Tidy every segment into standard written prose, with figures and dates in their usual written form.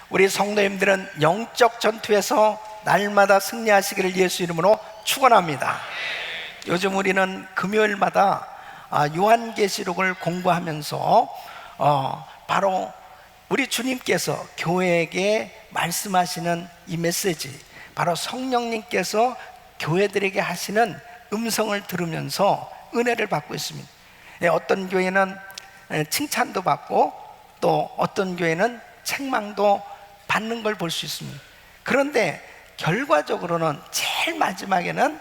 우리 성도님들은 영적 전투에서 날마다 승리하시기를 예수 이름으로 축원합니다. 요즘 우리는 금요일마다 요한계시록을 공부하면서 바로 우리 주님께서 교회에게 말씀하시는 이 메시지, 바로 성령님께서 교회들에게 하시는 음성을 들으면서 은혜를 받고 있습니다. 어떤 교회는 칭찬도 받고 또 어떤 교회는 책망도 받는 걸 볼 수 있습니다. 그런데 결과적으로는 제일 마지막에는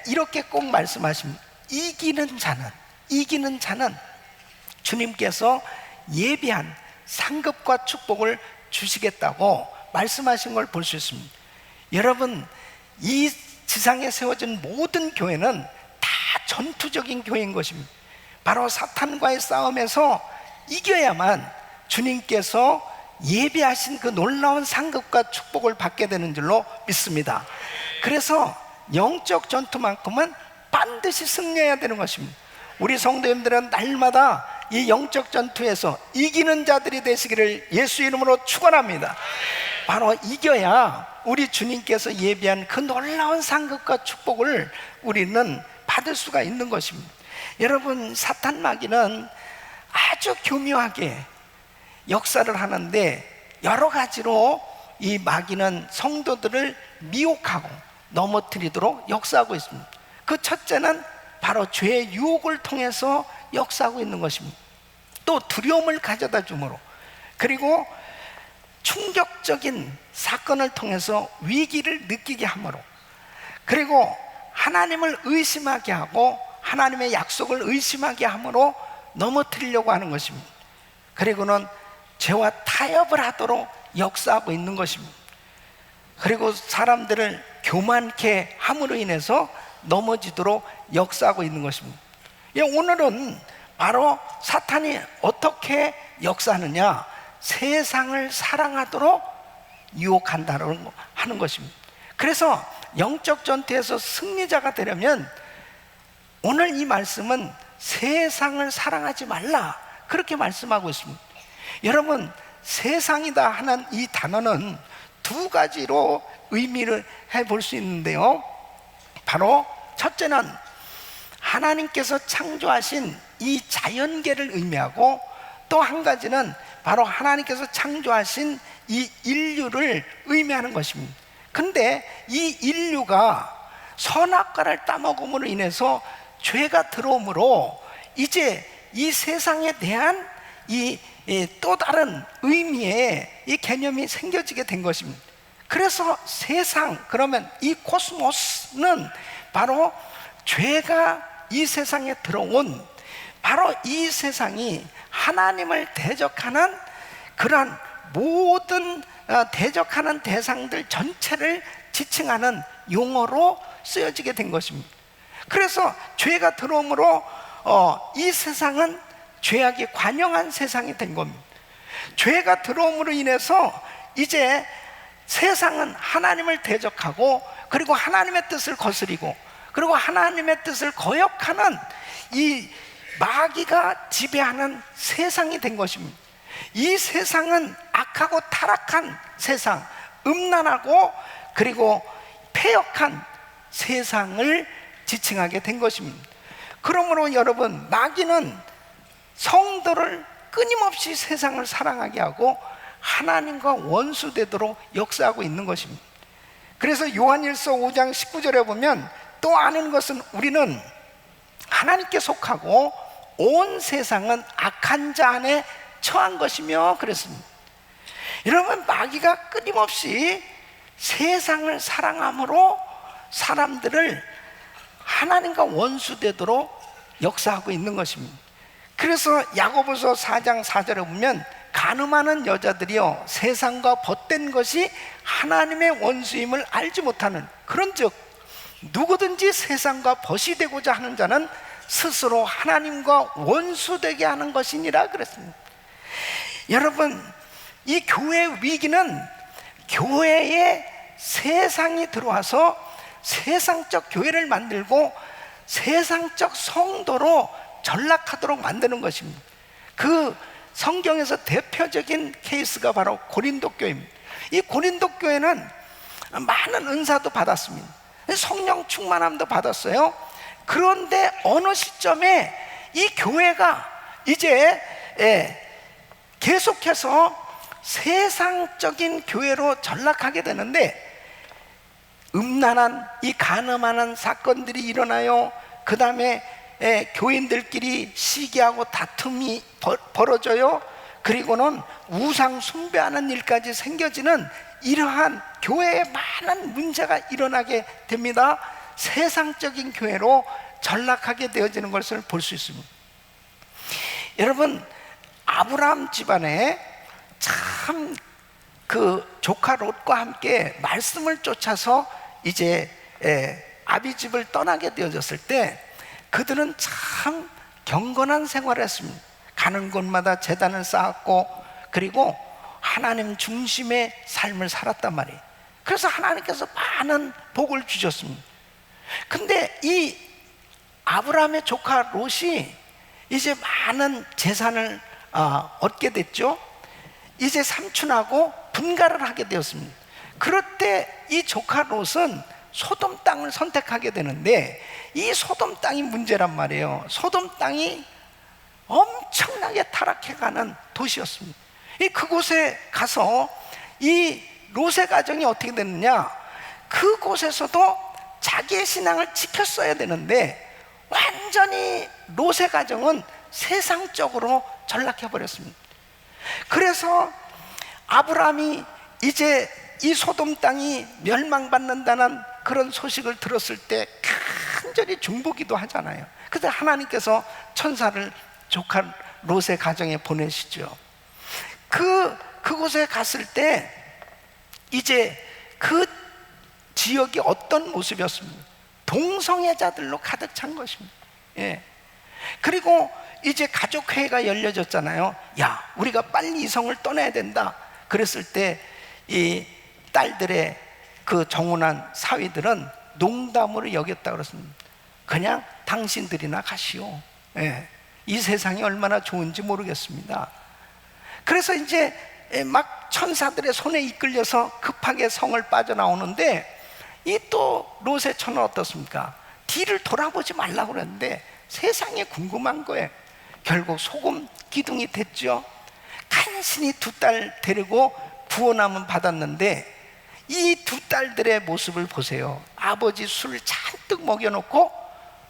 이렇게 꼭 말씀하십니다. 이기는 자는 주님께서 예비한 상급과 축복을 주시겠다고 말씀하신 걸 볼 수 있습니다. 여러분, 이 지상에 세워진 모든 교회는 다 전투적인 교회인 것입니다. 바로 사탄과의 싸움에서 이겨야만 주님께서 예비하신 그 놀라운 상급과 축복을 받게 되는 줄로 믿습니다. 그래서 영적 전투만큼은 반드시 승리해야 되는 것입니다. 우리 성도님들은 날마다 이 영적 전투에서 이기는 자들이 되시기를 예수 이름으로 축원합니다. 바로 이겨야 우리 주님께서 예비한 그 놀라운 상급과 축복을 우리는 받을 수가 있는 것입니다. 여러분, 사탄 마귀는 아주 교묘하게 역사를 하는데 여러 가지로 이 마귀는 성도들을 미혹하고 넘어뜨리도록 역사하고 있습니다. 그 첫째는 바로 죄의 유혹을 통해서 역사하고 있는 것입니다. 또 두려움을 가져다 주므로, 그리고 충격적인 사건을 통해서 위기를 느끼게 하므로, 그리고 하나님을 의심하게 하고 하나님의 약속을 의심하게 하므로 넘어뜨리려고 하는 것입니다. 그리고는 죄와 타협을 하도록 역사하고 있는 것입니다. 그리고 사람들을 교만케 함으로 인해서 넘어지도록 역사하고 있는 것입니다. 오늘은 바로 사탄이 어떻게 역사하느냐, 세상을 사랑하도록 유혹한다는 하는 것입니다. 그래서 영적 전투에서 승리자가 되려면 오늘 이 말씀은 세상을 사랑하지 말라, 그렇게 말씀하고 있습니다. 여러분, 세상이다 하는 이 단어는 두 가지로 의미를 해볼 수 있는데요, 바로 첫째는 하나님께서 창조하신 이 자연계를 의미하고, 또 한 가지는 바로 하나님께서 창조하신 이 인류를 의미하는 것입니다. 근데 이 인류가 선악과를 따먹음으로 인해서 죄가 들어오므로 이제 이 세상에 대한 이 또 다른 의미의 이 개념이 생겨지게 된 것입니다. 그래서 세상, 그러면 이 코스모스는 바로 죄가 이 세상에 들어온, 바로 이 세상이 하나님을 대적하는 그러한 모든 대적하는 대상들 전체를 지칭하는 용어로 쓰여지게 된 것입니다. 그래서 죄가 들어옴으로 이 세상은 죄악이 관영한 세상이 된 겁니다. 죄가 들어옴으로 인해서 이제 세상은 하나님을 대적하고, 그리고 하나님의 뜻을 거스리고, 그리고 하나님의 뜻을 거역하는 이 마귀가 지배하는 세상이 된 것입니다. 이 세상은 악하고 타락한 세상, 음란하고 그리고 패역한 세상을 지칭하게 된 것입니다. 그러므로 여러분, 마귀는 성도를 끊임없이 세상을 사랑하게 하고 하나님과 원수되도록 역사하고 있는 것입니다. 그래서 요한일서 5장 19절에 보면, 또 아는 것은 우리는 하나님께 속하고 온 세상은 악한 자 안에 처한 것이며 그랬습니다. 여러분, 마귀가 끊임없이 세상을 사랑함으로 사람들을 하나님과 원수되도록 역사하고 있는 것입니다. 그래서 야고보서 4장 4절에 보면, 간음하는 여자들이여 세상과 벗된 것이 하나님의 원수임을 알지 못하는, 그런즉 누구든지 세상과 벗이 되고자 하는 자는 스스로 하나님과 원수되게 하는 것이니라 그랬습니다. 여러분, 이 교회의 위기는 교회에 세상이 들어와서 세상적 교회를 만들고 세상적 성도로 전락하도록 만드는 것입니다. 그 성경에서 대표적인 케이스가 바로 고린도 교회입니다. 이 고린도 교회는 많은 은사도 받았습니다. 성령 충만함도 받았어요. 그런데 어느 시점에 이 교회가 이제 계속해서 세상적인 교회로 전락하게 되는데, 음란한 이 간음하는 사건들이 일어나요. 그 다음에 교인들끼리 시기하고 다툼이 벌어져요. 그리고는 우상 숭배하는 일까지 생겨지는 이러한 교회에 많은 문제가 일어나게 됩니다. 세상적인 교회로 전락하게 되어지는 것을 볼 수 있습니다. 여러분, 아브라함 집안에 참 그 조카 롯과 함께 말씀을 쫓아서 이제 아비집을 떠나게 되어졌을 때 그들은 참 경건한 생활을 했습니다. 가는 곳마다 제단을 쌓았고, 그리고 하나님 중심의 삶을 살았단 말이에요. 그래서 하나님께서 많은 복을 주셨습니다. 근데 이 아브라함의 조카 롯이 이제 많은 재산을 얻게 됐죠. 이제 삼촌하고 분가를 하게 되었습니다. 그럴 때 이 조카 롯은 소돔 땅을 선택하게 되는데, 이 소돔 땅이 문제란 말이에요. 소돔 땅이 엄청나게 타락해가는 도시였습니다. 그곳에 가서 이 롯의 가정이 어떻게 됐느냐, 그곳에서도 자기의 신앙을 지켰어야 되는데 완전히 롯의 가정은 세상적으로 전락해버렸습니다. 그래서 아브라함이 이제 이 소돔 땅이 멸망받는다는 그런 소식을 들었을 때 간절히 중보기도 하잖아요. 그래서 하나님께서 천사를 조카 롯의 가정에 보내시죠. 그곳에 갔을 때 이제 그 지역이 어떤 모습이었습니까? 동성애자들로 가득 찬 것입니다. 그리고 이제 가족회의가 열려졌잖아요. 야, 우리가 빨리 이 성을 떠나야 된다. 그랬을 때 이 딸들의 그 정혼한 사위들은 농담으로 여겼다 그랬습니다. 그냥 당신들이나 가시오. 이 세상이 얼마나 좋은지 모르겠습니다. 그래서 이제 막 천사들의 손에 이끌려서 급하게 성을 빠져나오는데, 이 또 롯의 처는 어떻습니까? 뒤를 돌아보지 말라고 그랬는데 세상에 궁금한 거예요. 결국 소금 기둥이 됐죠. 간신히 두 딸 데리고 구원함은 받았는데, 이 두 딸들의 모습을 보세요. 아버지 술을 잔뜩 먹여놓고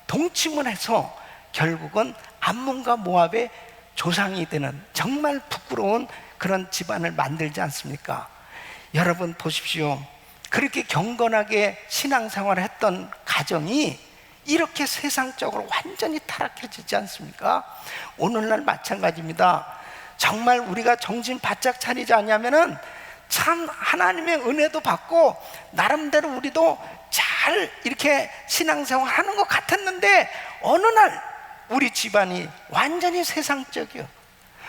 동침을 해서 결국은 암몬과 모압의 조상이 되는 정말 부끄러운 그런 집안을 만들지 않습니까? 여러분 보십시오. 그렇게 경건하게 신앙생활을 했던 가정이 이렇게 세상적으로 완전히 타락해지지 않습니까? 오늘날 마찬가지입니다. 정말 우리가 정신 바짝 차리지 않냐면은 참 하나님의 은혜도 받고 나름대로 우리도 잘 이렇게 신앙생활 하는 것 같았는데, 어느 날 우리 집안이 완전히 세상적이요,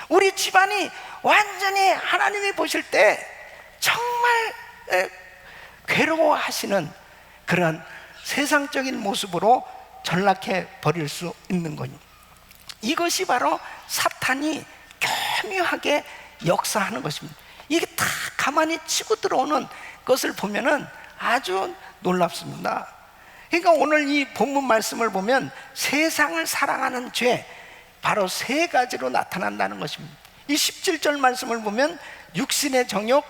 우리 집안이 완전히 하나님이 보실 때 정말 괴로워하시는 그런 세상적인 모습으로 전락해 버릴 수 있는 거니, 이것이 바로 사탄이 교묘하게 역사하는 것입니다. 이게 다 가만히 치고 들어오는 것을 보면은 아주 놀랍습니다. 그러니까 오늘 이 본문 말씀을 보면 세상을 사랑하는 죄, 바로 세 가지로 나타난다는 것입니다. 이 17절 말씀을 보면 육신의 정욕,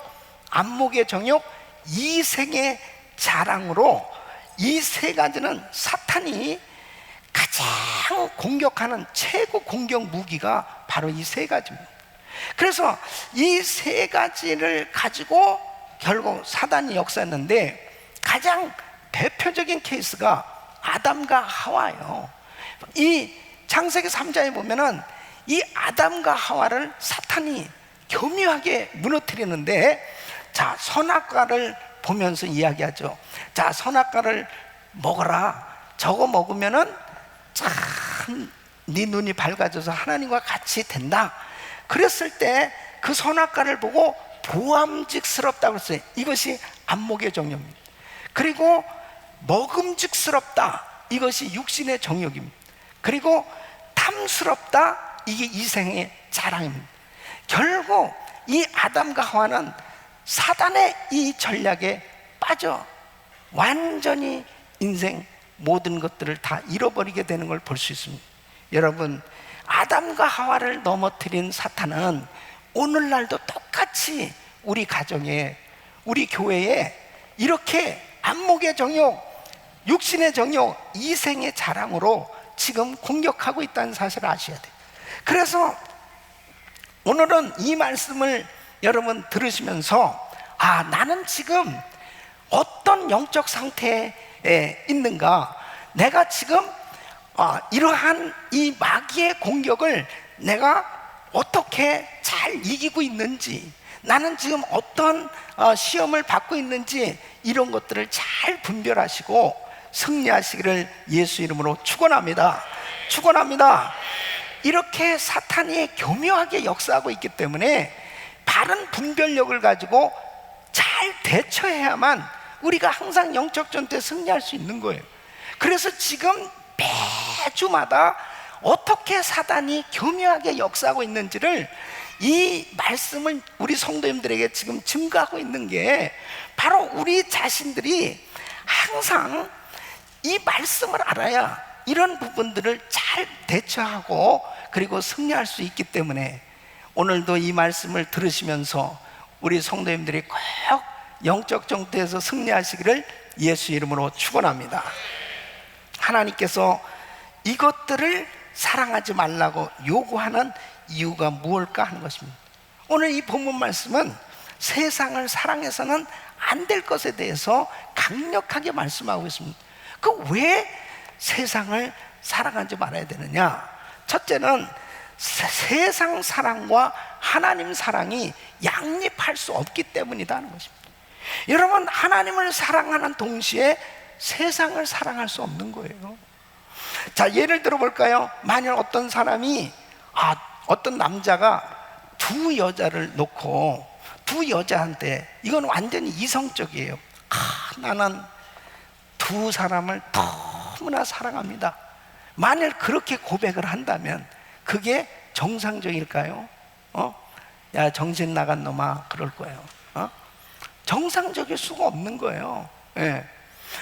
안목의 정욕, 이생의 자랑으로, 이 세 가지는 사탄이 가장 공격하는 최고 공격 무기가 바로 이 세 가지입니다. 그래서 이 세 가지를 가지고 결국 사단이 역사했는데, 가장 대표적인 케이스가 아담과 하와예요. 이 창세기 3장에 보면은 이 아담과 하와를 사탄이 교묘하게 무너뜨리는데, 자, 선악과를 보면서 이야기하죠. 자, 선악과를 먹어라. 저거 먹으면은 참 네 눈이 밝아져서 하나님과 같이 된다. 그랬을 때 그 선악과를 보고 보암직스럽다고 했어요. 이것이 안목의 정욕입니다. 그리고 먹음직스럽다, 이것이 육신의 정욕입니다. 그리고 탐스럽다, 이게 이생의 자랑입니다. 결국 이 아담과 하와는 사단의 이 전략에 빠져 완전히 인생 모든 것들을 다 잃어버리게 되는 걸 볼 수 있습니다. 여러분, 아담과 하와를 넘어뜨린 사탄은 오늘날도 똑같이 우리 가정에, 우리 교회에 이렇게 안목의 정욕, 육신의 정욕, 이생의 자랑으로 지금 공격하고 있다는 사실을 아셔야 돼요. 그래서 오늘은 이 말씀을 여러분 들으시면서 나는 지금 어떤 영적 상태에 있는가, 내가 지금 이러한 이 마귀의 공격을 내가 어떻게 잘 이기고 있는지, 나는 지금 어떤 시험을 받고 있는지, 이런 것들을 잘 분별하시고 승리하시기를 예수 이름으로 축원합니다. 축원합니다. 이렇게 사탄이 교묘하게 역사하고 있기 때문에 바른 분별력을 가지고 잘 대처해야만 우리가 항상 영적 전투에 승리할 수 있는 거예요. 그래서 지금 매주마다 어떻게 사단이 교묘하게 역사하고 있는지를 이 말씀을 우리 성도님들에게 지금 증거하고 있는 게 바로 우리 자신들이 항상 이 말씀을 알아야 이런 부분들을 잘 대처하고 그리고 승리할 수 있기 때문에 오늘도 이 말씀을 들으시면서 우리 성도님들이 꼭 영적 정도에서 승리하시기를 예수 이름으로 축원합니다. 하나님께서 이것들을 사랑하지 말라고 요구하는 이유가 무엇일까 하는 것입니다. 오늘 이 본문 말씀은 세상을 사랑해서는 안 될 것에 대해서 강력하게 말씀하고 있습니다. 그 왜 세상을 사랑하지 말아야 되느냐? 첫째는 세상 사랑과 하나님 사랑이 양립할 수 없기 때문이다 하는 것입니다. 여러분, 하나님을 사랑하는 동시에 세상을 사랑할 수 없는 거예요. 자, 예를 들어 볼까요? 만일 어떤 사람이 어떤 남자가 두 여자를 놓고 두 여자한테, 이건 완전히 이성적이에요. 나는 두 사람을 너무나 사랑합니다. 만일 그렇게 고백을 한다면 그게 정상적일까요? 야, 정신 나간 놈아, 그럴 거예요. 정상적일 수가 없는 거예요. 예.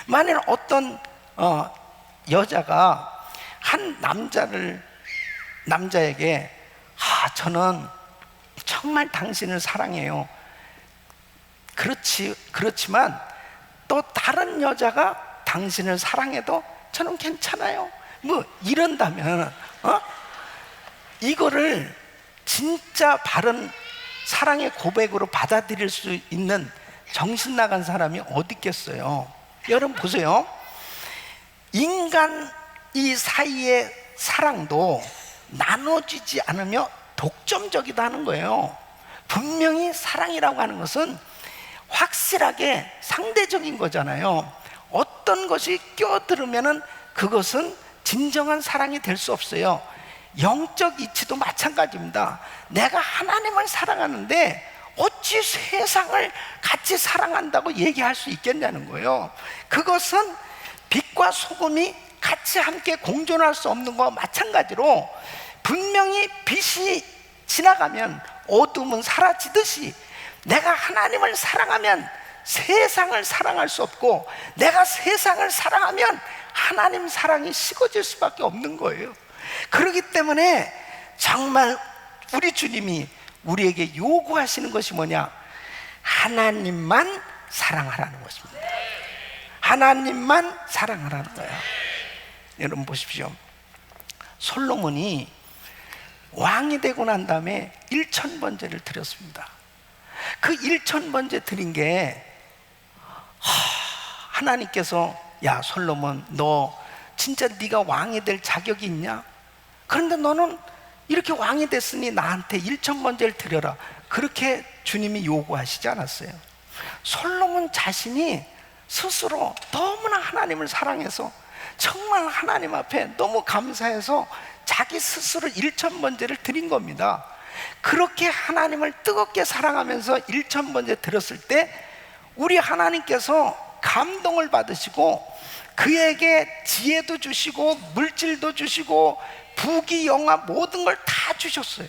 만일 어떤 여자가 한 남자에게 저는 정말 당신을 사랑해요. 그렇지만 또 다른 여자가 당신을 사랑해도 저는 괜찮아요. 뭐 이런다면 이거를 진짜 바른 사랑의 고백으로 받아들일 수 있는 정신 나간 사람이 어디 있겠어요? 여러분 보세요. 인간 이 사이의 사랑도 나눠지지 않으며 독점적이다 하는 거예요. 분명히 사랑이라고 하는 것은 확실하게 상대적인 거잖아요. 어떤 것이 껴들으면은 그것은 진정한 사랑이 될 수 없어요. 영적 이치도 마찬가지입니다. 내가 하나님을 사랑하는데 어찌 세상을 같이 사랑한다고 얘기할 수 있겠냐는 거예요. 그것은 빛과 소금이 같이 함께 공존할 수 없는 것과 마찬가지로 분명히 빛이 지나가면 어둠은 사라지듯이 내가 하나님을 사랑하면 세상을 사랑할 수 없고, 내가 세상을 사랑하면 하나님 사랑이 식어질 수밖에 없는 거예요. 그렇기 때문에 정말 우리 주님이 우리에게 요구하시는 것이 뭐냐? 하나님만 사랑하라는 것입니다. 하나님만 사랑하라는 거예요. 여러분 보십시오. 솔로몬이 왕이 되고 난 다음에 1000번제를 드렸습니다. 그 1000번제 드린 게 하나님께서 야 솔로몬, 너 진짜 네가 왕이 될 자격이 있냐? 그런데 너는 이렇게 왕이 됐으니 나한테 1000번제를 드려라, 그렇게 주님이 요구하시지 않았어요. 솔로몬 자신이 스스로 너무나 하나님을 사랑해서 정말 하나님 앞에 너무 감사해서 자기 스스로 1000번제를 드린 겁니다. 그렇게 하나님을 뜨겁게 사랑하면서 1000번제 드렸을 때 우리 하나님께서 감동을 받으시고 그에게 지혜도 주시고 물질도 주시고 부귀 영화 모든 걸 다 주셨어요.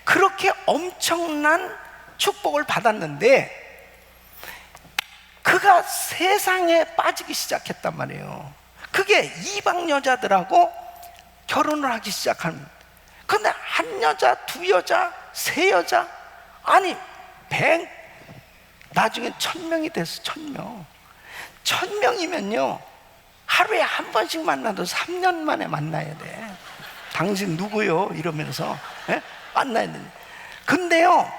그렇게 엄청난 축복을 받았는데 그가 세상에 빠지기 시작했단 말이에요. 그게 이방 여자들하고 결혼을 하기 시작합니다. 근데 한 여자, 두 여자, 세 여자, 아니 100, 나중에 1000명이 됐어. 1000명. 1000명이면요 하루에 한 번씩 만나도 3년 만에 만나야 돼. 당신 누구요? 이러면서 만나야 돼. 근데요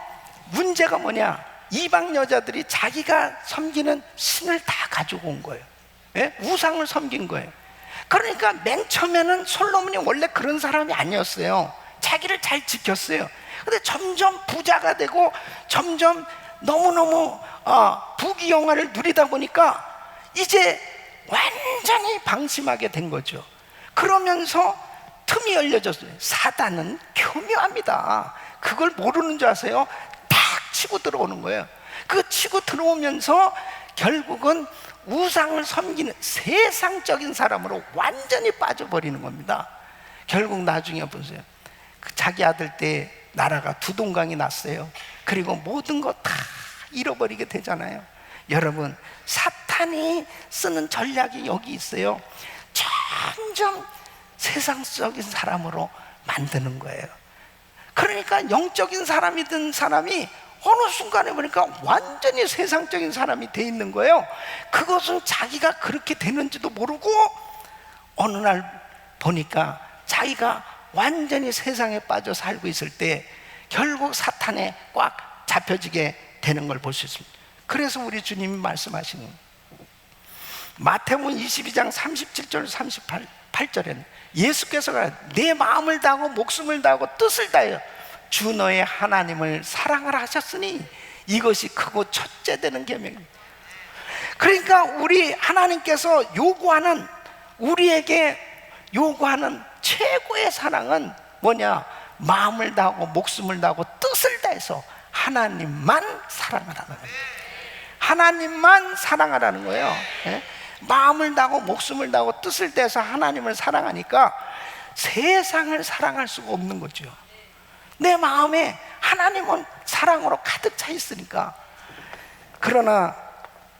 문제가 뭐냐, 이방 여자들이 자기가 섬기는 신을 다 가지고 온 거예요. 우상을 섬긴 거예요. 그러니까 맨 처음에는 솔로몬이 원래 그런 사람이 아니었어요. 자기를 잘 지켰어요. 근데 점점 부자가 되고 점점 너무너무 부귀영화를 누리다 보니까 이제 완전히 방심하게 된 거죠. 그러면서 틈이 열려졌어요. 사단은 교묘합니다. 그걸 모르는 줄 아세요? 탁 치고 들어오는 거예요. 그 치고 들어오면서 결국은 우상을 섬기는 세상적인 사람으로 완전히 빠져버리는 겁니다. 결국 나중에 보세요. 자기 아들 때 나라가 두 동강이 났어요. 그리고 모든 거 다 잃어버리게 되잖아요. 여러분, 사탄이 쓰는 전략이 여기 있어요. 점점 세상적인 사람으로 만드는 거예요. 그러니까 영적인 사람이든 사람이 어느 순간에 보니까 완전히 세상적인 사람이 돼 있는 거예요. 그것은 자기가 그렇게 되는지도 모르고 어느 날 보니까 자기가 완전히 세상에 빠져 살고 있을 때 결국 사탄에 꽉 잡혀지게 되는 걸 볼 수 있습니다. 그래서 우리 주님이 말씀하시는 마태복음 22장 37절 38절에는 예수께서 내 마음을 다하고 목숨을 다하고 뜻을 다하여 주 너의 하나님을 사랑하라 하셨으니 이것이 크고 첫째 되는 계명입니다. 그러니까 우리 하나님께서 우리에게 요구하는 최고의 사랑은 뭐냐? 마음을 다하고 목숨을 다하고 뜻을 다해서 하나님만 사랑하라는 거예요. 하나님만 사랑하라는 거예요. 마음을 다하고 목숨을 다하고 뜻을 다해서 하나님을 사랑하니까 세상을 사랑할 수가 없는 거죠. 내 마음에 하나님은 사랑으로 가득 차 있으니까. 그러나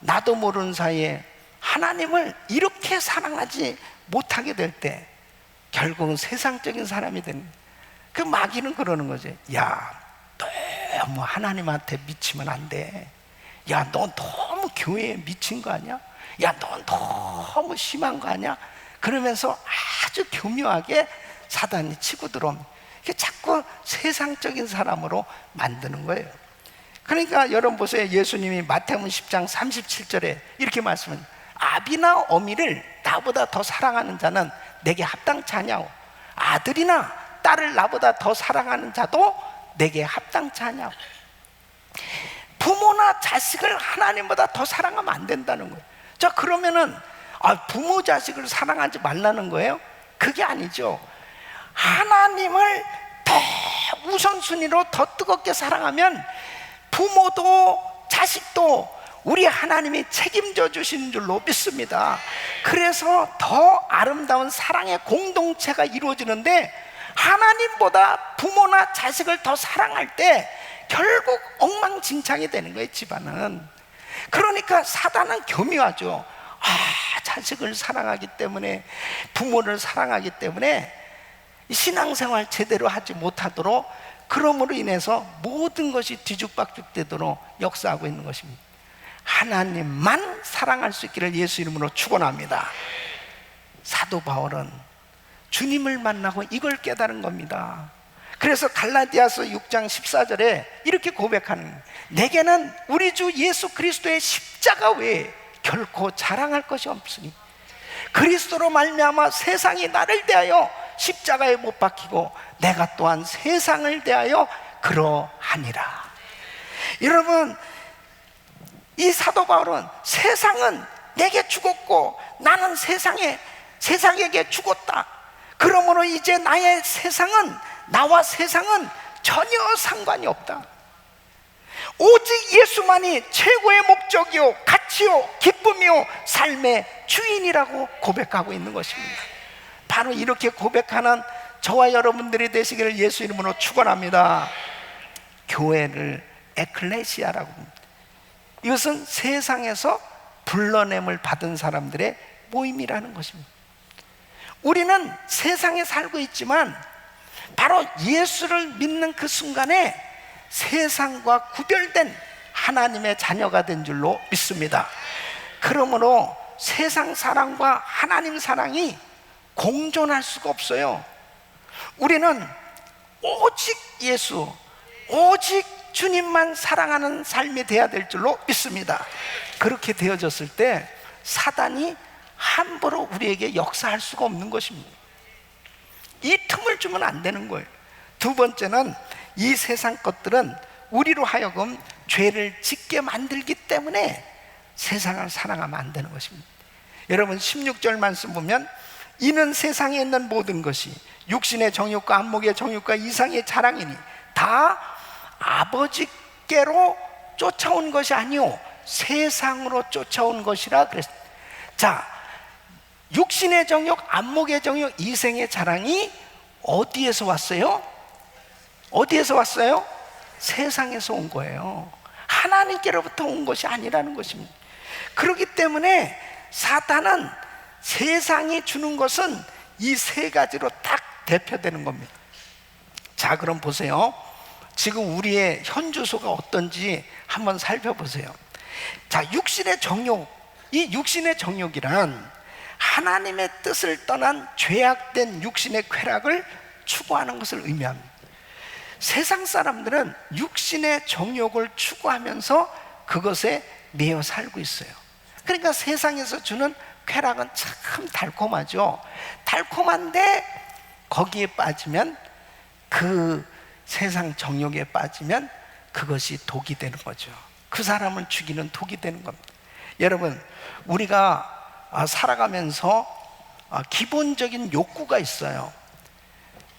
나도 모르는 사이에 하나님을 이렇게 사랑하지 못하게 될 때 결국은 세상적인 사람이 되는, 그 마귀는 그러는 거지. 야, 너무 하나님한테 미치면 안 돼. 야, 너 너무 교회에 미친 거 아니야? 야, 너 너무 심한 거 아니야? 그러면서 아주 교묘하게 사단이 치고 들어옵니다. 자꾸 세상적인 사람으로 만드는 거예요. 그러니까 여러분 보세요. 예수님이 마태복음 10장 37절에 이렇게 말씀합니다. 아비나 어미를 나보다 더 사랑하는 자는 내게 합당치 아니하고 아들이나 딸을 나보다 더 사랑하는 자도 내게 합당치 아니하고. 부모나 자식을 하나님보다 더 사랑하면 안 된다는 거예요. 자, 그러면은 부모 자식을 사랑하지 말라는 거예요? 그게 아니죠. 하나님을 더 우선순위로 더 뜨겁게 사랑하면 부모도 자식도 우리 하나님이 책임져 주시는 줄로 믿습니다. 그래서 더 아름다운 사랑의 공동체가 이루어지는데, 하나님보다 부모나 자식을 더 사랑할 때 결국 엉망진창이 되는 거예요, 집안은. 그러니까 사단은 교묘하죠. 자식을 사랑하기 때문에, 부모를 사랑하기 때문에 신앙생활 제대로 하지 못하도록, 그러므로 인해서 모든 것이 뒤죽박죽 되도록 역사하고 있는 것입니다. 하나님만 사랑할 수 있기를 예수 이름으로 축원합니다. 사도 바울은 주님을 만나고 이걸 깨달은 겁니다. 그래서 갈라디아서 6장 14절에 이렇게 고백하는 거예요. 내게는 우리 주 예수 그리스도의 십자가 외에 결코 자랑할 것이 없으니 그리스도로 말미암아 세상이 나를 대하여 십자가에 못 박히고 내가 또한 세상을 대하여 그러하니라. 여러분, 이 사도 바울은 세상은 내게 죽었고 나는 세상에게 죽었다. 그러므로 이제 나와 세상은 전혀 상관이 없다. 오직 예수만이 최고의 목적이요 가치요 기쁨이요 삶의 주인이라고 고백하고 있는 것입니다. 바로 이렇게 고백하는 저와 여러분들이 되시기를 예수 이름으로 축원합니다. 교회를 에클레시아라고 합니다. 이것은 세상에서 불러냄을 받은 사람들의 모임이라는 것입니다. 우리는 세상에 살고 있지만 바로 예수를 믿는 그 순간에 세상과 구별된 하나님의 자녀가 된 줄로 믿습니다. 그러므로 세상 사랑과 하나님 사랑이 공존할 수가 없어요. 우리는 오직 예수, 오직 주님만 사랑하는 삶이 되어야 될 줄로 믿습니다. 그렇게 되어졌을 때 사단이 함부로 우리에게 역사할 수가 없는 것입니다. 이 틈을 주면 안 되는 거예요. 두 번째는 이 세상 것들은 우리로 하여금 죄를 짓게 만들기 때문에 세상을 사랑하면 안 되는 것입니다. 여러분 16절 말씀 보면 이는 세상에 있는 모든 것이 육신의 정욕과 안목의 정욕과 이상의 자랑이니 다 아버지께로 쫓아온 것이 아니오 세상으로 쫓아온 것이라 그랬습니다. 자, 육신의 정욕, 안목의 정욕, 이생의 자랑이 어디에서 왔어요? 어디에서 왔어요? 세상에서 온 거예요. 하나님께로부터 온 것이 아니라는 것입니다. 그렇기 때문에 사탄은 세상이 주는 것은 이 세 가지로 딱 대표되는 겁니다. 자, 그럼 보세요. 지금 우리의 현주소가 어떤지 한번 살펴보세요. 자, 육신의 정욕, 이 육신의 정욕이란 하나님의 뜻을 떠난 죄악된 육신의 쾌락을 추구하는 것을 의미합니다. 세상 사람들은 육신의 정욕을 추구하면서 그것에 매여 살고 있어요. 그러니까 세상에서 주는 쾌락은 참 달콤하죠. 달콤한데 거기에 빠지면, 그 세상 정욕에 빠지면 그것이 독이 되는 거죠. 그 사람을 죽이는 독이 되는 겁니다. 여러분, 우리가 살아가면서 기본적인 욕구가 있어요.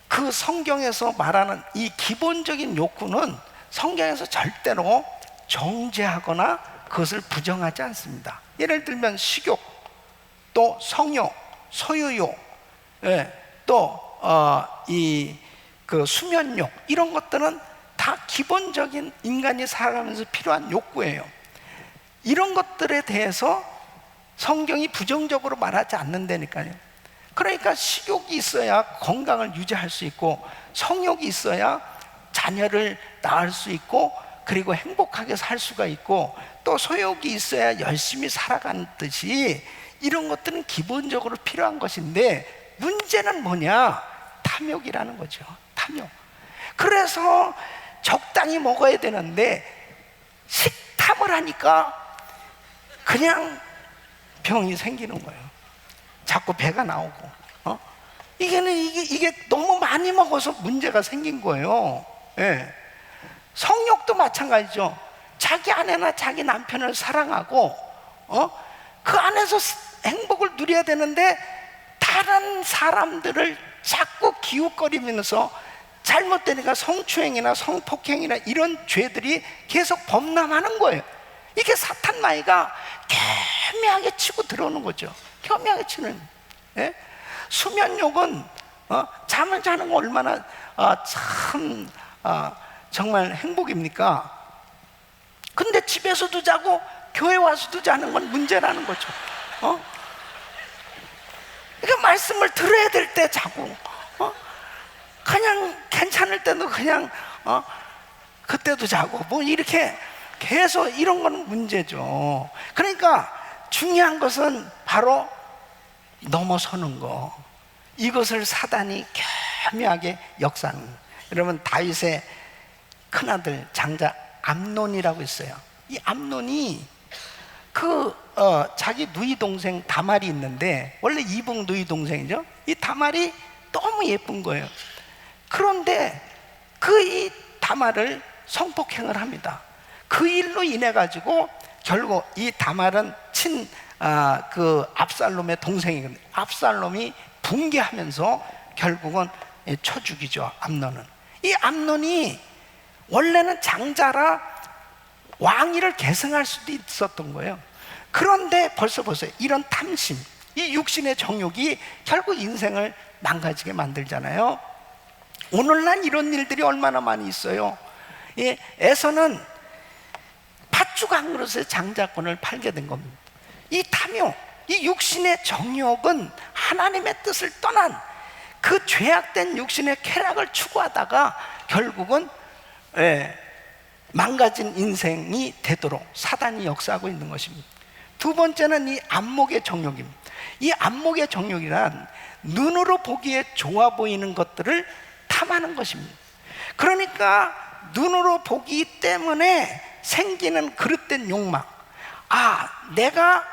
그 성경에서 말하는 이 기본적인 욕구는 성경에서 절대로 정죄하거나 그것을 부정하지 않습니다. 예를 들면 식욕, 또 성욕, 소유욕, 또 그 수면욕, 이런 것들은 다 기본적인 인간이 살아가면서 필요한 욕구예요. 이런 것들에 대해서 성경이 부정적으로 말하지 않는다니까요. 그러니까 식욕이 있어야 건강을 유지할 수 있고, 성욕이 있어야 자녀를 낳을 수 있고, 그리고 행복하게 살 수가 있고, 또 소욕이 있어야 열심히 살아가는 듯이 이런 것들은 기본적으로 필요한 것인데, 문제는 뭐냐? 탐욕이라는 거죠. 탐욕. 그래서 적당히 먹어야 되는데 식탐을 하니까 그냥 병이 생기는 거예요. 자꾸 배가 나오고, 이게 너무 많이 먹어서 문제가 생긴 거예요. 예. 성욕도 마찬가지죠. 자기 아내나 자기 남편을 사랑하고, 그 안에서 행복을 누려야 되는데 다른 사람들을 자꾸 기웃거리면서 잘못되니까 성추행이나 성폭행이나 이런 죄들이 계속 범람하는 거예요. 이게 사탄 마귀가 교묘하게 치고 들어오는 거죠. 교묘하게 치는. 예? 수면욕은 잠을 자는 거 얼마나 참 정말 행복입니까? 근데 집에서도 자고 교회 와서도 자는 건 문제라는 거죠. 그러니까 말씀을 들어야 될 때 자고, 그냥 괜찮을 때도 그냥 그때도 자고, 뭐 이렇게 계속 이런 건 문제죠. 그러니까 중요한 것은 바로 넘어서는 거. 이것을 사단이 교묘하게 역사하는 거예요. 여러분, 다윗의 큰아들 장자 암논이라고 있어요. 이 암논이 자기 누이 동생 다말이 있는데, 원래 이복 누이 동생이죠. 이 다말이 너무 예쁜 거예요. 그런데 이 다말을 성폭행을 합니다. 그 일로 인해 가지고 결국 이 다말은 그 압살롬의 동생이거든요. 압살롬이 붕괴하면서 결국은 쳐 죽이죠. 암논은. 이 암논이 원래는 장자라 왕위를 계승할 수도 있었던 거예요. 그런데 벌써 보세요. 이런 탐심, 이 육신의 정욕이 결국 인생을 망가지게 만들잖아요. 오늘날 이런 일들이 얼마나 많이 있어요. 예, 에서는 팥죽 한 그릇에 장자권을 팔게 된 겁니다. 이 탐욕, 이 육신의 정욕은 하나님의 뜻을 떠난 그 죄악된 육신의 쾌락을 추구하다가 결국은 망가진 인생이 되도록 사단이 역사하고 있는 것입니다. 두 번째는 이 안목의 정욕입니다. 이 안목의 정욕이란 눈으로 보기에 좋아 보이는 것들을 탐하는 것입니다. 그러니까 눈으로 보기 때문에 생기는 그릇된 욕망. 내가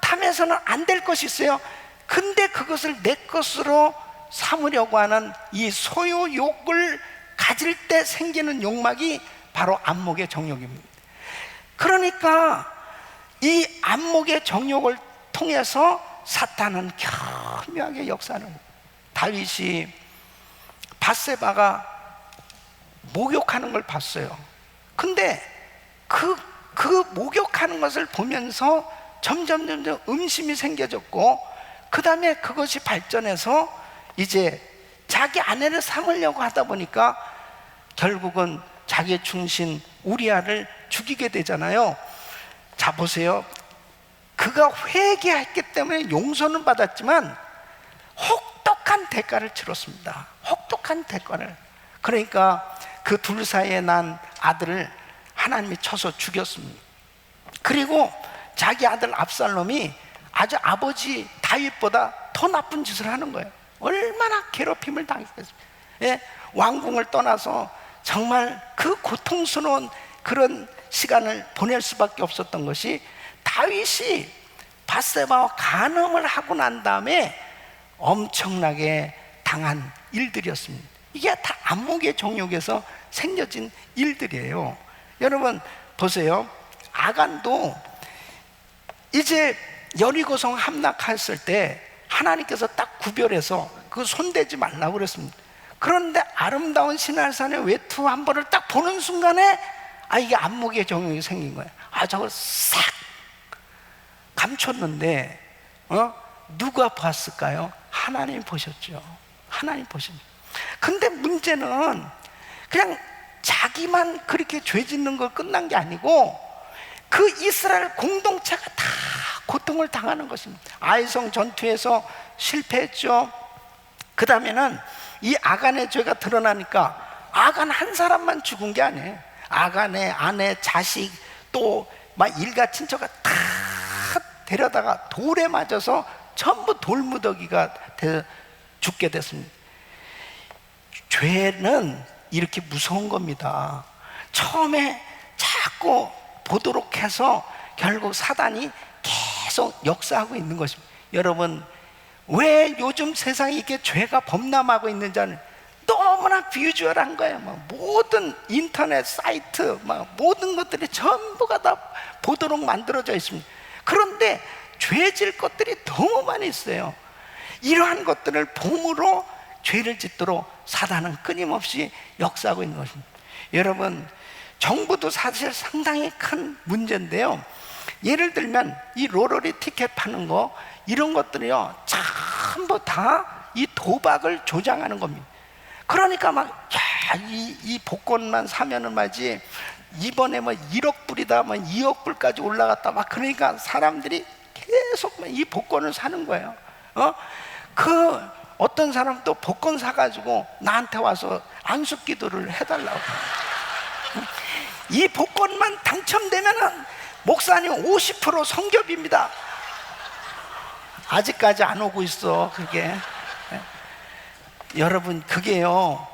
탐해서는 안 될 것이 있어요. 근데 그것을 내 것으로 삼으려고 하는 이 소유욕을 가질 때 생기는 욕망이 바로 안목의 정욕입니다. 그러니까 이 안목의 정욕을 통해서 사탄은 교묘하게 역사하는 거예요. 다윗이 밧세바가 목욕하는 걸 봤어요. 근데 그 목욕하는 것을 보면서 점점 음심이 생겨졌고, 그 다음에 그것이 발전해서 이제 자기 아내를 삼으려고 하다 보니까 결국은 자기의 충신 우리아를 죽이게 되잖아요. 자, 보세요. 그가 회개했기 때문에 용서는 받았지만 혹독한 대가를 치렀습니다. 혹독한 대가를. 그러니까 그 둘 사이에 난 아들을 하나님이 쳐서 죽였습니다. 그리고 자기 아들 압살롬이 아주 아버지 다윗보다 더 나쁜 짓을 하는 거예요. 얼마나 괴롭힘을 당했겠습니까? 예? 왕궁을 떠나서 정말 그 고통스러운 그런 시간을 보낼 수밖에 없었던 것이, 다윗이 밧세바와 간음을 하고 난 다음에 엄청나게 당한 일들이었습니다. 이게 다 안목의 정욕에서 생겨진 일들이에요. 여러분 보세요. 아간도 이제 여리고성 함락했을 때 하나님께서 딱 구별해서 그 손대지 말라고 그랬습니다. 그런데 아름다운 시날산의 외투 한 번을 딱 보는 순간에 이게 안목의 정욕이 생긴 거예요. 저걸 싹 감췄는데 누가 봤을까요? 하나님이 보셨죠. 하나님 보십니다. 근데 문제는 그냥 자기만 그렇게 죄 짓는 거 끝난 게 아니고 그 이스라엘 공동체가 다 고통을 당하는 것입니다. 아이성 전투에서 실패했죠. 그 다음에는 이 아간의 죄가 드러나니까 아간 한 사람만 죽은 게 아니에요. 아간의 아내, 자식, 또 막 일가 친척가 다 데려다가 돌에 맞아서 전부 돌무더기가 죽게 됐습니다. 죄는 이렇게 무서운 겁니다. 처음에 자꾸 보도록 해서 결국 사단이 계속 역사하고 있는 것입니다. 여러분, 왜 요즘 세상에 이렇게 죄가 범람하고 있는지는 너무나 비주얼한 거예요. 모든 인터넷 사이트, 모든 것들이 전부가 다 보도록 만들어져 있습니다. 그런데 죄질 것들이 너무 많이 있어요. 이러한 것들을 봄으로 죄를 짓도록 사단은 끊임없이 역사하고 있는 것입니다. 여러분, 정부도 사실 상당히 큰 문제인데요. 예를 들면 이 로러리 티켓 파는 거, 이런 것들이요 전부 다 이 도박을 조장하는 겁니다. 그러니까 이 복권만 사면은 말이지, 이번에 1억 불이다 2억 불까지 올라갔다 그러니까 사람들이 계속 이 복권을 사는 거예요. 어떤 사람 또 복권 사가지고 나한테 와서 안수기도를 해달라고. 이 복권만 당첨되면은 목사님 50% 성교비입니다. 아직까지 안 오고 있어 그게. 여러분, 그게요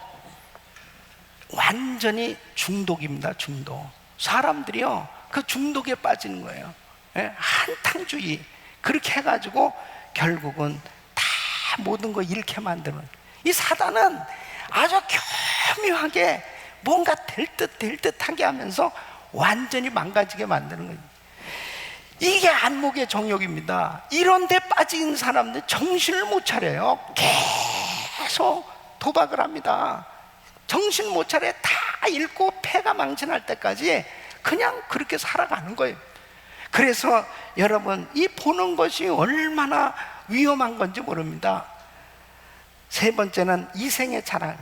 완전히 중독입니다. 중독. 사람들이요 그 중독에 빠지는 거예요. 한탕주의. 그렇게 해가지고 결국은 다 모든 거 잃게 만드는, 이 사단은 아주 교묘하게 뭔가 될 듯하게 하면서 완전히 망가지게 만드는 거예요. 이게 안목의 정욕입니다. 이런 데 빠진 사람들 정신을 못 차려요. 계속 도박을 합니다. 정신 못 차려 다 잃고 패가 망신할 때까지 그냥 그렇게 살아가는 거예요. 그래서 여러분, 이 보는 것이 얼마나 위험한 건지 모릅니다. 세 번째는 이생의 자랑.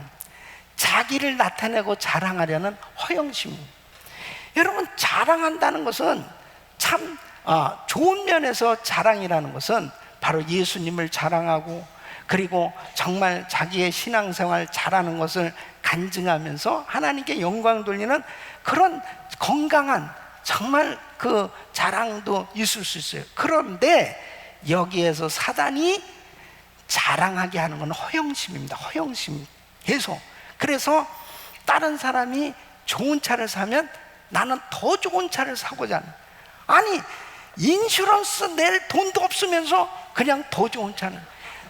자기를 나타내고 자랑하려는 허영심입니다. 여러분, 자랑한다는 것은 참 좋은 면에서 자랑이라는 것은 바로 예수님을 자랑하고, 그리고 정말 자기의 신앙생활 잘하는 것을 간증하면서 하나님께 영광 돌리는 그런 건강한 정말 그 자랑도 있을 수 있어요. 그런데 여기에서 사단이 자랑하게 하는 건 허영심입니다. 허영심. 계속. 그래서 다른 사람이 좋은 차를 사면 나는 더 좋은 차를 사고자 하는, 아니 인슈런스 낼 돈도 없으면서 그냥 더 좋은 차는,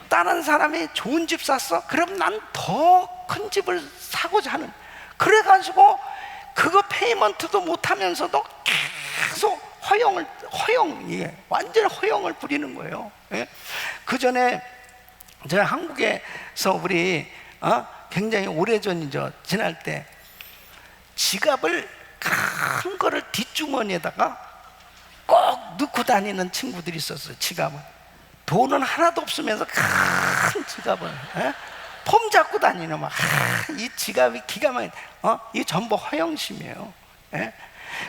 다른 사람이 좋은 집 샀어? 그럼 난 더 큰 집을 사고자 하는, 그래가지고 그거 페이먼트도 못하면서도 계속 완전 허영을 부리는 거예요. 예? 그 전에 제가 한국에서 우리 굉장히 오래전이죠. 지날 때 지갑을 큰 거를 뒷주머니에다가 꼭 넣고 다니는 친구들이 있었어요. 지갑은 돈은 하나도 없으면서 큰 지갑을 폼 잡고 다니는 이 지갑이 기가 막히게 이 전부 허영심이에요. 예?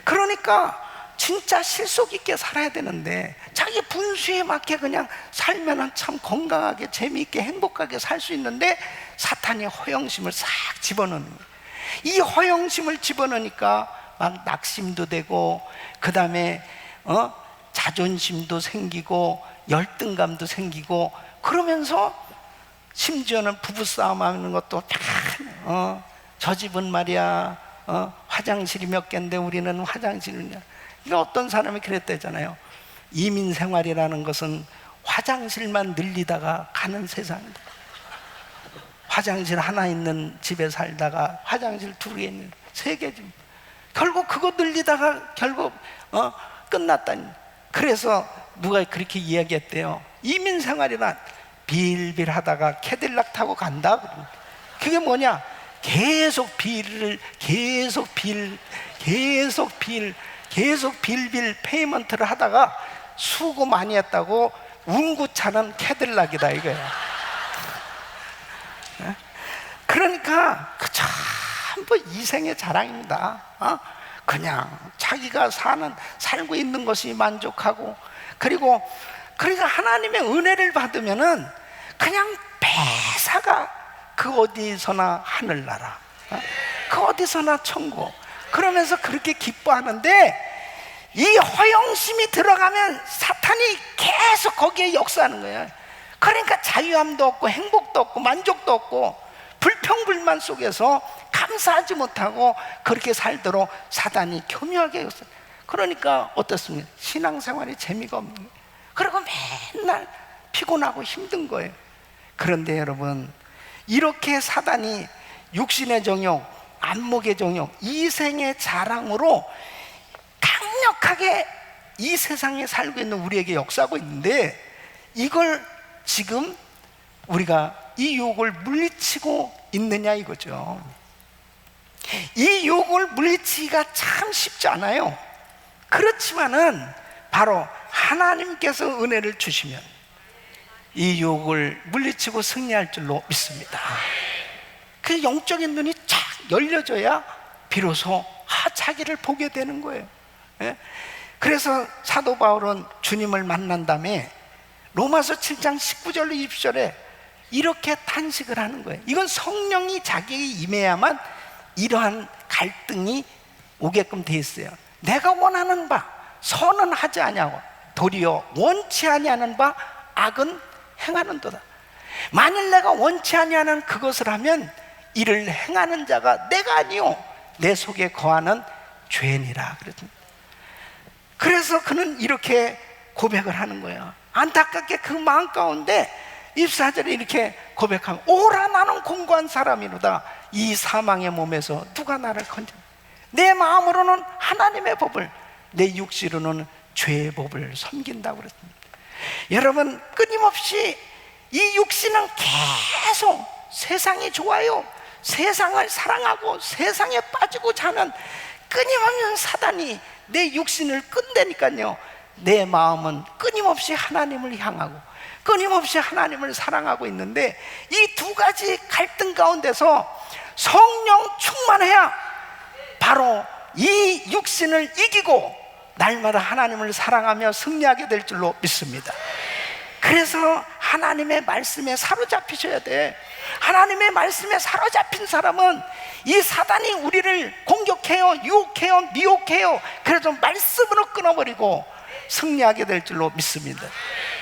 그러니까 진짜 실속 있게 살아야 되는데 자기 분수에 맞게 그냥 살면은 참 건강하게 재미있게 행복하게 살 수 있는데 사탄이 허영심을 싹 집어넣는 거예요. 이 허영심을 집어넣으니까 막 낙심도 되고, 그 다음에 자존심도 생기고 열등감도 생기고, 그러면서 심지어는 부부싸움 하는 것도 저 집은 말이야 화장실이 몇 개인데 우리는 화장실이냐. 그러니까 어떤 사람이 그랬다잖아요. 이민 생활이라는 것은 화장실만 늘리다가 가는 세상이다. 화장실 하나 있는 집에 살다가 화장실 두 개 있는 세 개 집, 결국 그거 늘리다가 결국 끝났다니. 그래서 누가 그렇게 이야기했대요. 이민 생활이란 빌빌 하다가 캐딜락 타고 간다. 그게 뭐냐? 계속 빌빌 페이먼트를 하다가 수고 많이 했다고 운구차는 캐딜락이다 이거야. 그러니까 그 전부 이생의 자랑입니다. 그냥 자기가 살고 있는 것이 만족하고, 그리고 그러니까 하나님의 은혜를 받으면은 그냥 배사가 그 어디서나 하늘나라, 그 어디서나 천국, 그러면서 그렇게 기뻐하는데 이 허영심이 들어가면 사탄이 계속 거기에 역사하는 거예요. 그러니까 자유함도 없고 행복도 없고 만족도 없고 불평불만 속에서 감사하지 못하고 그렇게 살도록 사단이 교묘하게 역사. 그러니까 어떻습니까? 신앙생활에 재미가 없는 거예요. 그리고 맨날 피곤하고 힘든 거예요. 그런데 여러분, 이렇게 사단이 육신의 정욕, 안목의 정욕, 이생의 자랑으로 강력하게 이 세상에 살고 있는 우리에게 역사하고 있는데, 이걸 지금 우리가 이 유혹을 물리치고 있느냐 이거죠. 이 유혹을 물리치기가 참 쉽지 않아요. 그렇지만은 바로 하나님께서 은혜를 주시면 이 유혹을 물리치고 승리할 줄로 믿습니다. 그 영적인 눈이 쫙 열려져야 비로소 자기를 보게 되는 거예요. 예? 그래서 사도 바울은 주님을 만난 다음에 로마서 7장 19절로 20절에 이렇게 탄식을 하는 거예요. 이건 성령이 자기에게 임해야만 이러한 갈등이 오게끔 돼 있어요. 내가 원하는 바 선은 하지 아니하고 도리어 원치 아니하는 바 악은 행하는도다. 만일 내가 원치 아니하는 그것을 하면 이를 행하는 자가 내가 아니요 내 속에 거하는 죄니라 그랬습니다. 그래서 그는 이렇게 고백을 하는 거예요. 안타깝게 그 마음 가운데 24절에 이렇게 고백하면, 오라 나는 공고한 사람이로다. 이 사망의 몸에서 누가 나를 건져. 내 마음으로는 하나님의 법을, 내 육시로는 죄의 법을 섬긴다고 그랬습니다. 여러분, 끊임없이 이 육신은 계속 세상이 좋아요, 세상을 사랑하고 세상에 빠지고자 하는 끊임없는 사단이 내 육신을 끈다니까요. 내 마음은 끊임없이 하나님을 향하고, 끊임없이 하나님을 사랑하고 있는데, 이 두 가지 갈등 가운데서 성령 충만해야 바로 이 육신을 이기고 날마다 하나님을 사랑하며 승리하게 될 줄로 믿습니다. 그래서 하나님의 말씀에 사로잡히셔야 돼. 하나님의 말씀에 사로잡힌 사람은 이 사단이 우리를 공격해요, 유혹해요, 미혹해요. 그래서 말씀으로 끊어버리고 승리하게 될 줄로 믿습니다.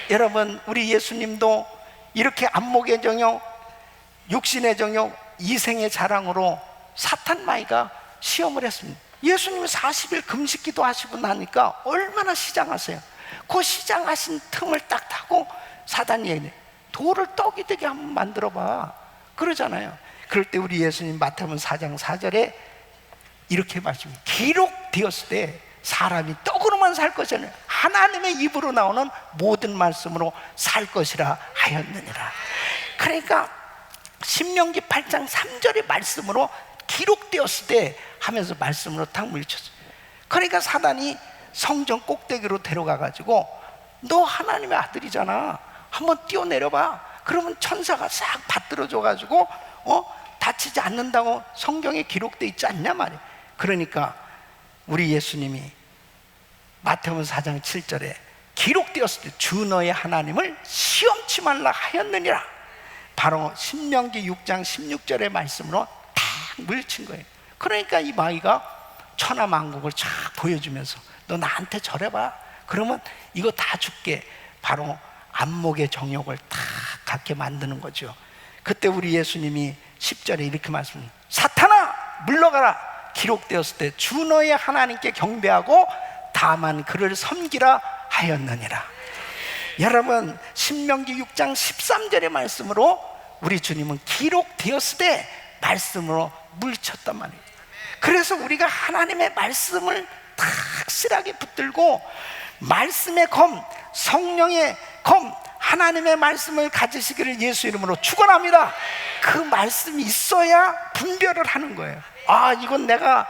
여러분, 우리 예수님도 이렇게 안목의 정욕, 육신의 정욕, 이생의 자랑으로 사탄 마귀가 시험을 했습니다. 예수님이 40일 금식기도 하시고 나니까 얼마나 시장하세요. 그 시장하신 틈을 딱 타고 사단이 얘기해, 돌을 떡이 되게 한번 만들어봐, 그러잖아요. 그럴 때 우리 예수님 마태복음 4장 4절에 이렇게 말씀합니다. 기록되었을 때 사람이 떡으로만 살 것이 아니라 하나님의 입으로 나오는 모든 말씀으로 살 것이라 하였느니라. 그러니까 신명기 8장 3절의 말씀으로 기록되었을 때 하면서 말씀으로 탁 물리쳤어요. 그러니까 사단이 성전 꼭대기로 데려가가지고, 너 하나님의 아들이잖아, 한번 뛰어내려봐. 그러면 천사가 싹 받들어줘가지고 다치지 않는다고 성경에 기록되어 있지 않냐 말이에요. 그러니까 우리 예수님이 마태복음 4장 7절에 기록되었을 때 주 너의 하나님을 시험치 말라 하였느니라, 바로 신명기 6장 16절의 말씀으로 탁 물친 거예요. 그러니까 이 마귀가 천하만국을 쫙 보여주면서 너 나한테 절해봐, 그러면 이거 다 줄게, 바로 안목의 정욕을 다 갖게 만드는 거죠. 그때 우리 예수님이 10절에 이렇게 말씀합니다. 사탄아 물러가라, 기록되었을 때 주 너의 하나님께 경배하고 다만 그를 섬기라 하였느니라. 여러분, 신명기 6장 13절의 말씀으로 우리 주님은 기록되었을 때 말씀으로 물리쳤단 말이에요. 그래서 우리가 하나님의 말씀을 확실하게 붙들고 말씀의 검, 성령의 검, 하나님의 말씀을 가지시기를 예수 이름으로 축원합니다. 그 말씀이 있어야 분별을 하는 거예요. 아, 이건 내가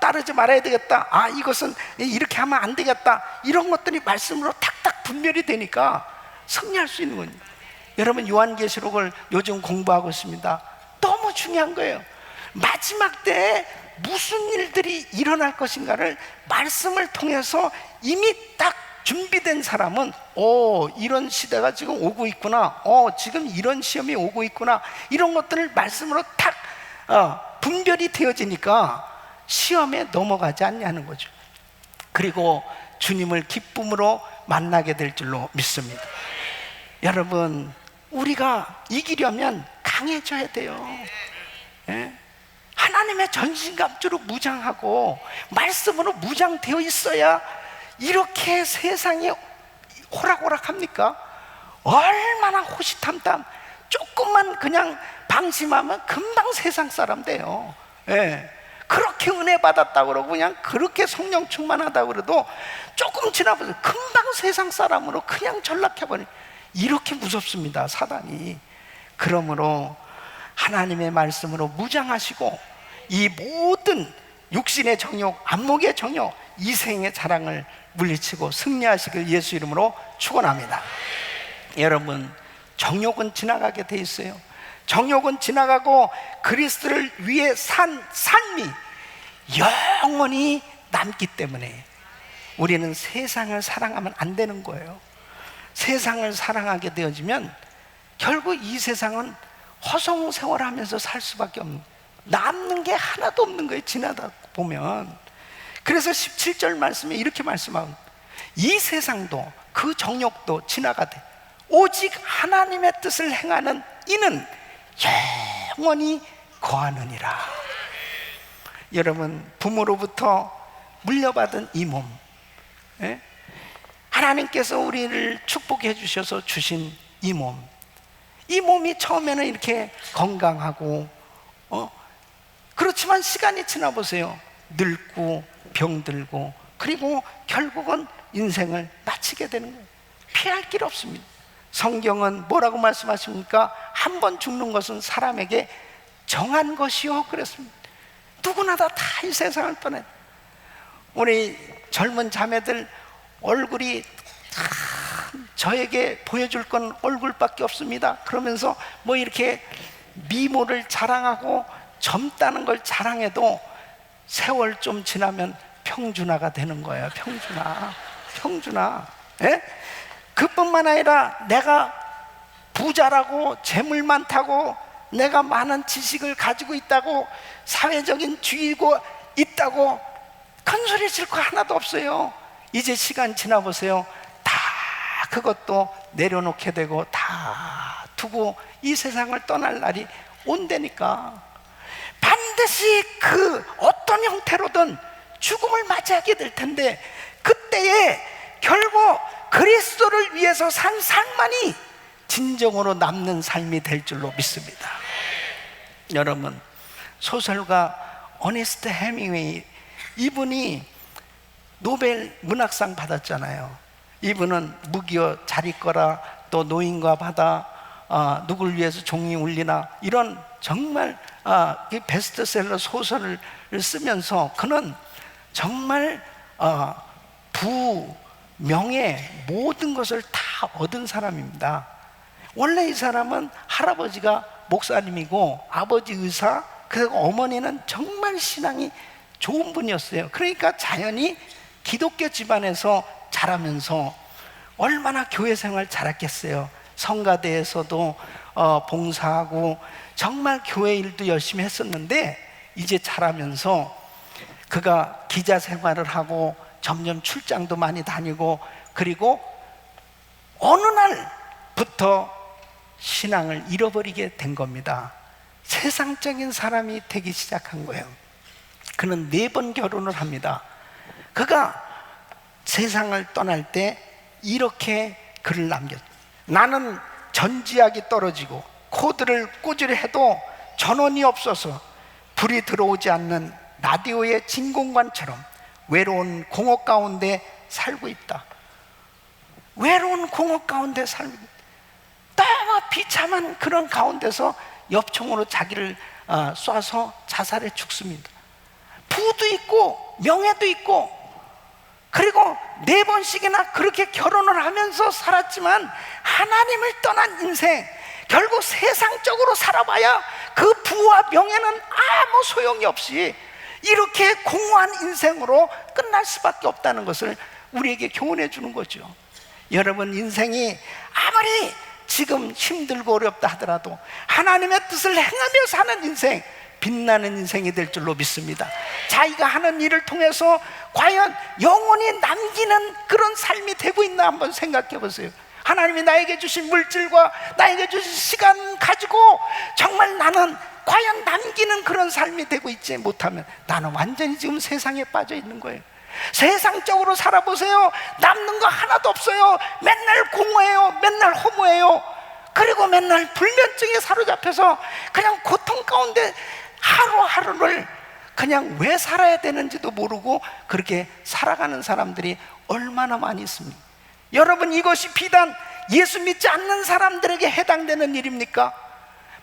따르지 말아야 되겠다, 아, 이것은 이렇게 하면 안 되겠다, 이런 것들이 말씀으로 탁탁 분별이 되니까 승리할 수 있는 거예요. 여러분, 요한계시록을 요즘 공부하고 있습니다. 너무 중요한 거예요. 마지막 때에 무슨 일들이 일어날 것인가를 말씀을 통해서 이미 딱 준비된 사람은 이런 시대가 지금 오고 있구나, 지금 이런 시험이 오고 있구나, 이런 것들을 말씀으로 탁 분별이 되어지니까 시험에 넘어가지 않냐는 거죠. 그리고 주님을 기쁨으로 만나게 될 줄로 믿습니다. 여러분, 우리가 이기려면 강해져야 돼요. 예? 하나님의 전신갑주로 무장하고 말씀으로 무장되어 있어야 이렇게 세상이 호락호락합니까? 얼마나 호시탐탐, 조금만 그냥 방심하면 금방 세상 사람 돼요. 예. 그렇게 은혜 받았다고 그러고 그냥 그렇게 성령 충만하다고 그래도 조금 지나보세요, 금방 세상 사람으로 그냥 전락해버려요. 이렇게 무섭습니다, 사단이. 그러므로 하나님의 말씀으로 무장하시고 이 모든 육신의 정욕, 안목의 정욕, 이생의 자랑을 물리치고 승리하시길 예수 이름으로 축원합니다. 여러분, 정욕은 지나가게 돼 있어요. 정욕은 지나가고 그리스도를 위해 산 삶이 영원히 남기 때문에 우리는 세상을 사랑하면 안 되는 거예요. 세상을 사랑하게 되어지면 결국 이 세상은 허송세월하면서 살 수밖에 없는, 남는 게 하나도 없는 거예요, 지나다 보면. 그래서 17절 말씀에 이렇게 말씀하고, 이 세상도 그 정욕도 지나가되 오직 하나님의 뜻을 행하는 이는 영원히 거하느니라. 여러분, 부모로부터 물려받은 이 몸, 예? 하나님께서 우리를 축복해 주셔서 주신 이 몸, 이 몸이 처음에는 이렇게 건강하고 그렇지만 시간이 지나 보세요, 늙고 병들고, 그리고 결국은 인생을 마치게 되는 거예요. 피할 길 없습니다. 성경은 뭐라고 말씀하십니까? 한 번 죽는 것은 사람에게 정한 것이요 그랬습니다. 누구나 다 이 세상을 떠나. 우리 젊은 자매들 얼굴이 다 참 저에게 보여줄 건 얼굴밖에 없습니다. 그러면서 뭐 이렇게 미모를 자랑하고 젊다는 걸 자랑해도 세월 좀 지나면 평준화가 되는 거예요. 평준화. 예? 그뿐만 아니라 내가 부자라고 재물 많다고 내가 많은 지식을 가지고 있다고 사회적인 지위고 있다고 큰 소리 칠 거 하나도 없어요. 이제 시간 지나보세요. 다 그것도 내려놓게 되고 다 두고 이 세상을 떠날 날이 온다니까. 반드시 그 어떤 형태로든 죽음을 맞이하게 될 텐데 그때에 결국 그리스도를 위해서 산 삶만이 진정으로 남는 삶이 될 줄로 믿습니다. 여러분, 소설가 어네스트 해밍웨이, 이분이 노벨 문학상 받았잖아요. 이분은 무기여 잘 있거라, 또 노인과 바다, 누굴 위해서 종이 울리나, 이런 정말 베스트셀러 소설을 쓰면서 그는 정말 명예, 모든 것을 다 얻은 사람입니다. 원래 이 사람은 할아버지가 목사님이고 아버지 의사, 그리고 어머니는 정말 신앙이 좋은 분이었어요. 그러니까 자연히 기독교 집안에서 자라면서 얼마나 교회 생활 잘했겠어요. 성가대에서도 봉사하고 정말 교회 일도 열심히 했었는데 이제 자라면서 그가 기자 생활을 하고 점점 출장도 많이 다니고, 그리고 어느 날부터 신앙을 잃어버리게 된 겁니다. 세상적인 사람이 되기 시작한 거예요. 그는 4번 결혼을 합니다. 그가 세상을 떠날 때 이렇게 글을 남겼죠. 나는 전지학이 떨어지고 코드를 꾸준히 해도 전원이 없어서 불이 들어오지 않는 라디오의 진공관처럼 외로운 공허 가운데 살고 있다. 외로운 공허 가운데 살고 있다. 너무 비참한 그런 가운데서 엽총으로 자기를 쏴서 자살해 죽습니다. 부도 있고 명예도 있고, 그리고 4번씩이나 그렇게 결혼을 하면서 살았지만 하나님을 떠난 인생, 결국 세상적으로 살아봐야 그 부와 명예는 아무 소용이 없이 이렇게 공허한 인생으로 끝날 수밖에 없다는 것을 우리에게 교훈해 주는 거죠. 여러분, 인생이 아무리 지금 힘들고 어렵다 하더라도 하나님의 뜻을 행하며 사는 인생, 빛나는 인생이 될 줄로 믿습니다. 자기가 하는 일을 통해서 과연 영원히 남기는 그런 삶이 되고 있나 한번 생각해 보세요. 하나님이 나에게 주신 물질과 나에게 주신 시간 가지고 정말 나는 과연 남기는 그런 삶이 되고 있지 못하면 나는 완전히 지금 세상에 빠져 있는 거예요. 세상적으로 살아보세요. 남는 거 하나도 없어요. 맨날 공허해요. 맨날 허무해요. 그리고 맨날 불면증에 사로잡혀서 그냥 고통 가운데 하루하루를 그냥 왜 살아야 되는지도 모르고 그렇게 살아가는 사람들이 얼마나 많이 있습니까? 여러분, 이것이 비단 예수 믿지 않는 사람들에게 해당되는 일입니까?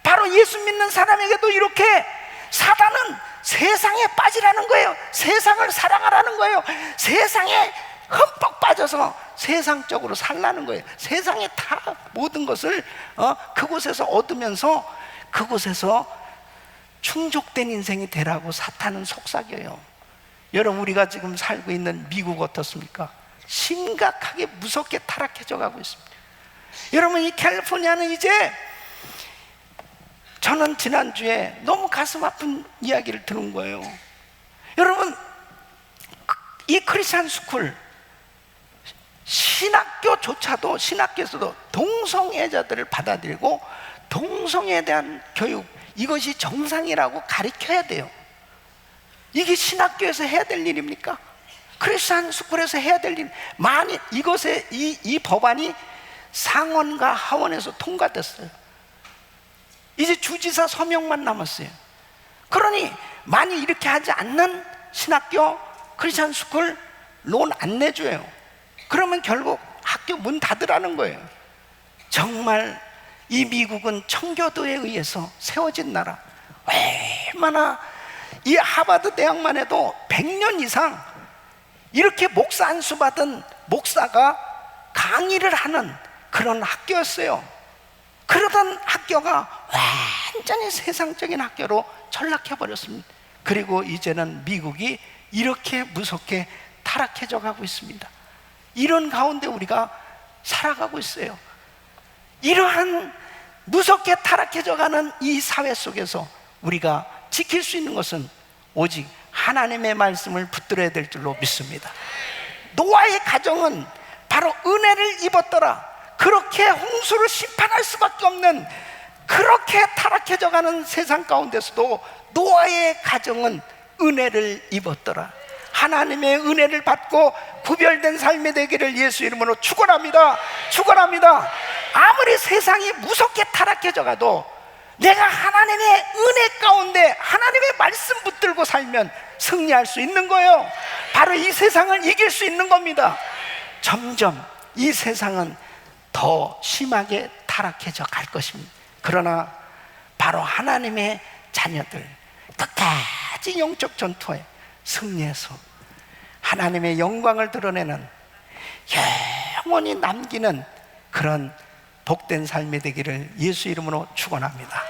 바로 예수 믿는 사람에게도 이렇게 사단은 세상에 빠지라는 거예요. 세상을 사랑하라는 거예요. 세상에 흠뻑 빠져서 세상적으로 살라는 거예요. 세상에 다 모든 것을 그곳에서 얻으면서 그곳에서 충족된 인생이 되라고 사탄은 속삭여요. 여러분, 우리가 지금 살고 있는 미국 어떻습니까? 심각하게 무섭게 타락해져 가고 있습니다. 여러분, 이 캘리포니아는 이제, 저는 지난주에 너무 가슴 아픈 이야기를 들은 거예요. 여러분, 이 크리스찬 스쿨 신학교조차도, 신학교에서도 동성애자들을 받아들이고 동성애에 대한 교육, 이것이 정상이라고 가르쳐야 돼요. 이게 신학교에서 해야 될 일입니까? 크리스찬 스쿨에서 해야 될 일. 만일 이것에 이 법안이 상원과 하원에서 통과됐어요. 이제 주지사 서명만 남았어요. 그러니 만일 이렇게 하지 않는 신학교, 크리스찬 스쿨 론 안 내줘요. 그러면 결국 학교 문 닫으라는 거예요. 정말 이 미국은 청교도에 의해서 세워진 나라. 얼마나, 이 하버드 대학만 해도 100년 이상 이렇게 목사 안수 받은 목사가 강의를 하는 그런 학교였어요. 그러던 학교가 완전히 세상적인 학교로 전락해 버렸습니다. 그리고 이제는 미국이 이렇게 무섭게 타락해져 가고 있습니다. 이런 가운데 우리가 살아가고 있어요. 이러한 무섭게 타락해져 가는 이 사회 속에서 우리가 지킬 수 있는 것은 오직 하나님의 말씀을 붙들어야 될 줄로 믿습니다. 노아의 가정은 바로 은혜를 입었더라. 그렇게 홍수를 심판할 수밖에 없는 그렇게 타락해져 가는 세상 가운데서도 노아의 가정은 은혜를 입었더라. 하나님의 은혜를 받고 구별된 삶이 되기를 예수 이름으로 축원합니다. 축원합니다. 아무리 세상이 무섭게 타락해져 가도 내가 하나님의 은혜 가운데 하나님의 말씀 붙들고 살면 승리할 수 있는 거예요. 바로 이 세상을 이길 수 있는 겁니다. 점점 이 세상은 더 심하게 타락해져 갈 것입니다. 그러나 바로 하나님의 자녀들 끝까지 영적 전투에 승리해서 하나님의 영광을 드러내는 영원히 남기는 그런 복된 삶이 되기를 예수 이름으로 축원합니다.